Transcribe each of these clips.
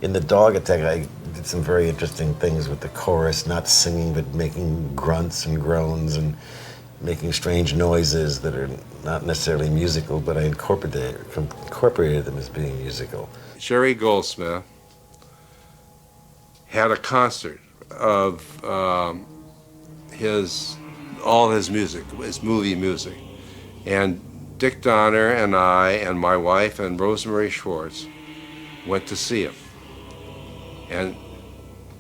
In the Dog Attack, I did some very interesting things with the chorus, not singing, but making grunts and groans and making strange noises that are not necessarily musical, but I incorporated them as being musical. Jerry Goldsmith had a concert of all his music, his movie music. And Dick Donner and I and my wife and Rosemary Schwartz went to see him. And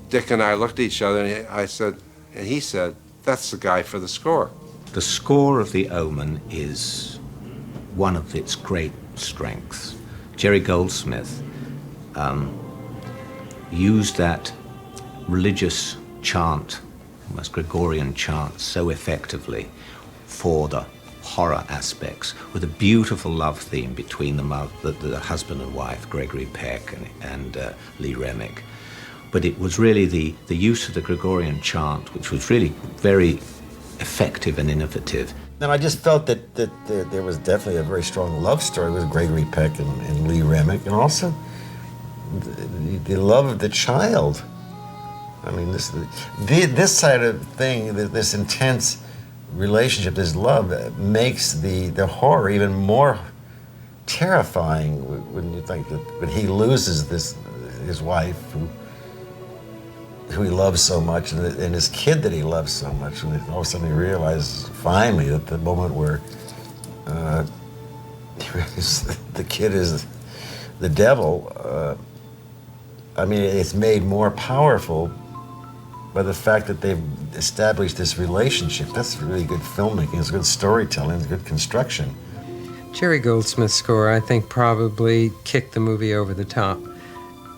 Dick and I looked at each other and he said, that's the guy for the score. The score of The Omen is one of its great strengths. Jerry Goldsmith used that religious chant, almost Gregorian chant, so effectively for the horror aspects, with a beautiful love theme between the husband and wife, Gregory Peck and Lee Remick. But it was really the use of the Gregorian chant, which was really very effective and innovative. And I just felt that there was definitely a very strong love story with Gregory Peck and Lee Remick, and also the love of the child. I mean, this side of thing, this intense relationship, this love, makes the horror even more terrifying when you think that when he loses his wife, who he loves so much, and his kid that he loves so much, and all of a sudden he realizes finally at the moment where the kid is the devil. I mean, it's made more powerful by the fact that they've established this relationship. That's really good filmmaking. It's good storytelling. It's good construction. Jerry Goldsmith's score, I think, probably kicked the movie over the top.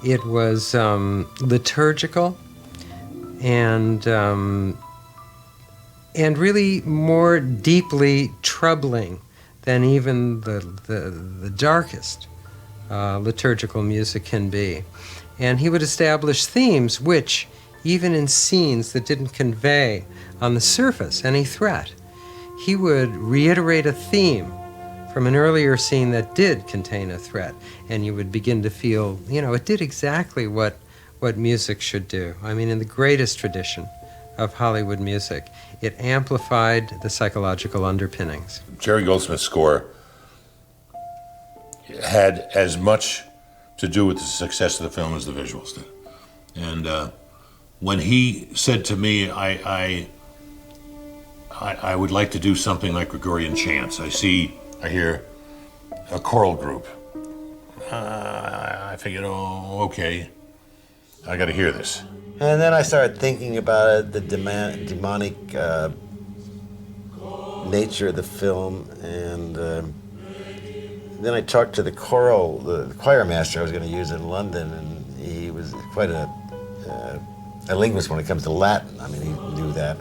It was liturgical and really more deeply troubling than even the darkest liturgical music can be. And he would establish themes which, even in scenes that didn't convey on the surface any threat, he would reiterate a theme from an earlier scene that did contain a threat, and you would begin to feel, it did exactly what music should do. I mean, in the greatest tradition of Hollywood music, it amplified the psychological underpinnings. Jerry Goldsmith's score had as much to do with the success of the film as the visuals did. And when he said to me, I would like to do something like Gregorian chants, I hear a choral group. I figured, okay, I got to hear this. And then I started thinking about it, the demonic nature of the film, and then I talked to the choir master I was going to use in London, and he was quite a linguist when it comes to Latin. I mean, he knew the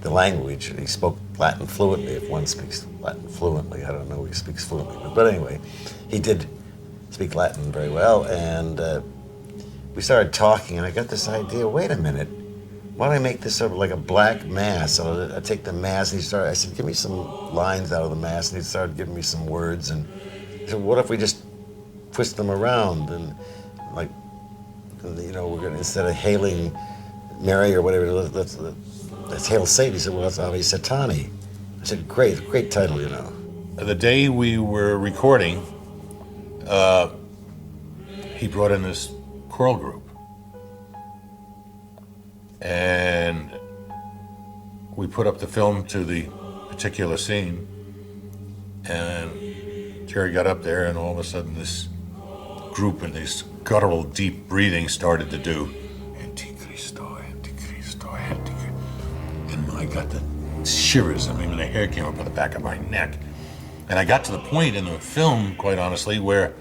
language. He spoke Latin fluently, if one speaks Latin fluently. I don't know if he speaks fluently, but anyway, he did speak Latin very well, and we started talking, and I got this idea, wait a minute, why don't I make this sort of like a black mass? So I take the mass, and I said, give me some lines out of the mass, and he started giving me some words, and I said, what if we just twist them around, and we're going to, instead of hailing Mary or whatever, let's hail Satan. He said, well, that's Ave Satani. I said, great title, The day we were recording, he brought in this choral group. And we put up the film to the particular scene, and Jerry got up there, and all of a sudden this group and this guttural deep breathing started to do Antichristo, Antichristo, Antichristo. And I got the shivers. I mean, the hair came up on the back of my neck. And I got to the point in the film, quite honestly, where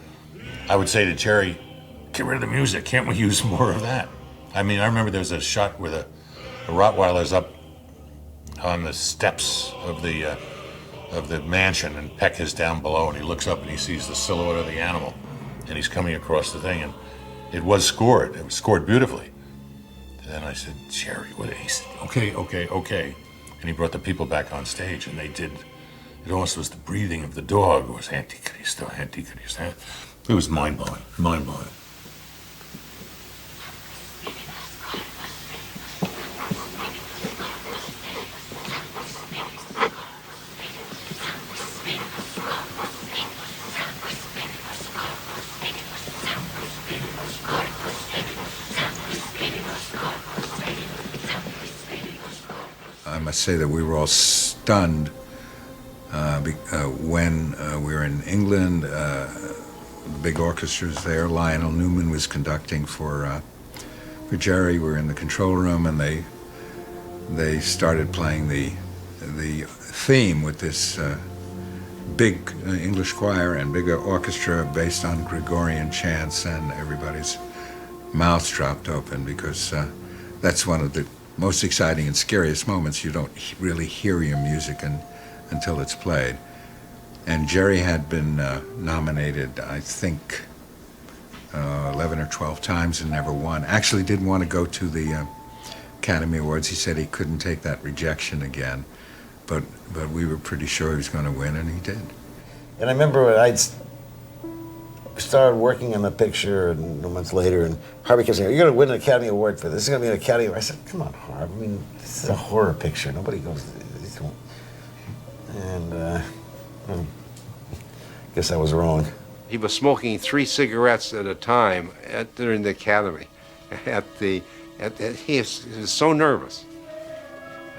I would say to Jerry, get rid of the music, can't we use more of that? I mean, I remember there was a shot where the Rottweiler's up on the steps of the mansion, and Peck is down below, and he looks up and he sees the silhouette of the animal, and he's coming across the thing, and it was scored. It was scored beautifully. And then I said, Jerry, what? He said, okay. And he brought the people back on stage, and they did. It almost was the breathing of the dog. It was Antichristo, Antichristo. It was mind-blowing. to say that we were all stunned when we were in England. The big orchestras there. Lionel Newman was conducting for Jerry. We were in the control room, and they started playing the theme with this big English choir and big orchestra based on Gregorian chants, and everybody's mouths dropped open because that's one of the most exciting and scariest moments. You don't really hear your music until it's played. And Jerry had been nominated, I think, 11 or 12 times and never won. Actually didn't want to go to the Academy Awards. He said he couldn't take that rejection again. But we were pretty sure he was going to win, and he did. And I remember when I'd started working on the picture, and a month later, and Harvey kept saying, "You're going to win an Academy Award for this. This is going to be an Academy Award." I said, "Come on, Harvey. I mean, this is a horror picture. Nobody goes." And guess I was wrong. He was smoking 3 cigarettes at a time during the Academy. He was so nervous.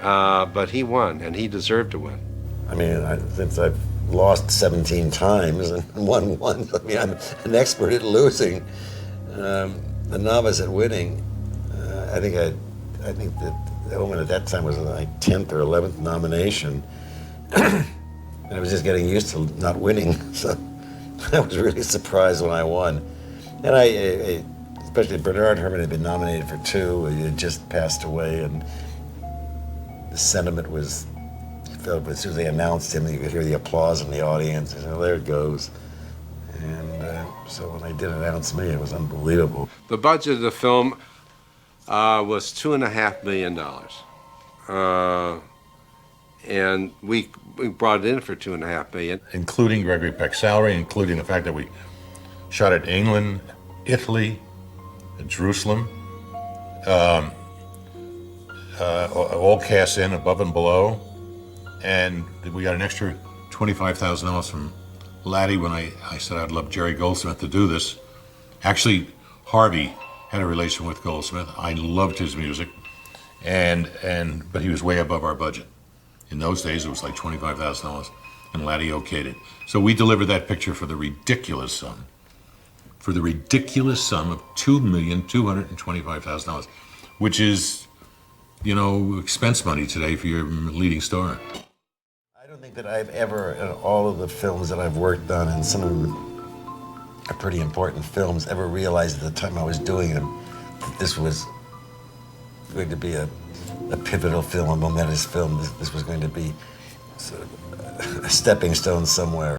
But he won, and he deserved to win. I mean, since I've lost 17 times and won once, I mean, I'm an expert at losing, a novice at winning. I think that Omen at that time was my 10th or 11th nomination. And I was just getting used to not winning, so I was really surprised when I won. And I especially Bernard Herrmann had been nominated for 2. He had just passed away, and the sentiment was, you felt as soon as they announced him, you could hear the applause in the audience. And there it goes. And so when they did announce me, it was unbelievable. The budget of the film was $2.5 million. And we brought it in for $2.5 million. Including Gregory Peck's salary, including the fact that we shot at England, Italy, Jerusalem, all cast in above and below, and we got an extra $25,000 from Laddie when I said I'd love Jerry Goldsmith to do this. Actually, Harvey had a relation with Goldsmith. I loved his music, but he was way above our budget. In those days, it was like $25,000, and Laddie okayed it. So we delivered that picture for the ridiculous sum of $2,225,000, which is, expense money today for your leading star. I don't think that I've ever, in all of the films that I've worked on, and some of them are pretty important films, ever realized at the time I was doing them that this was going to be a pivotal film, a momentous film. This was going to be sort of a stepping stone somewhere.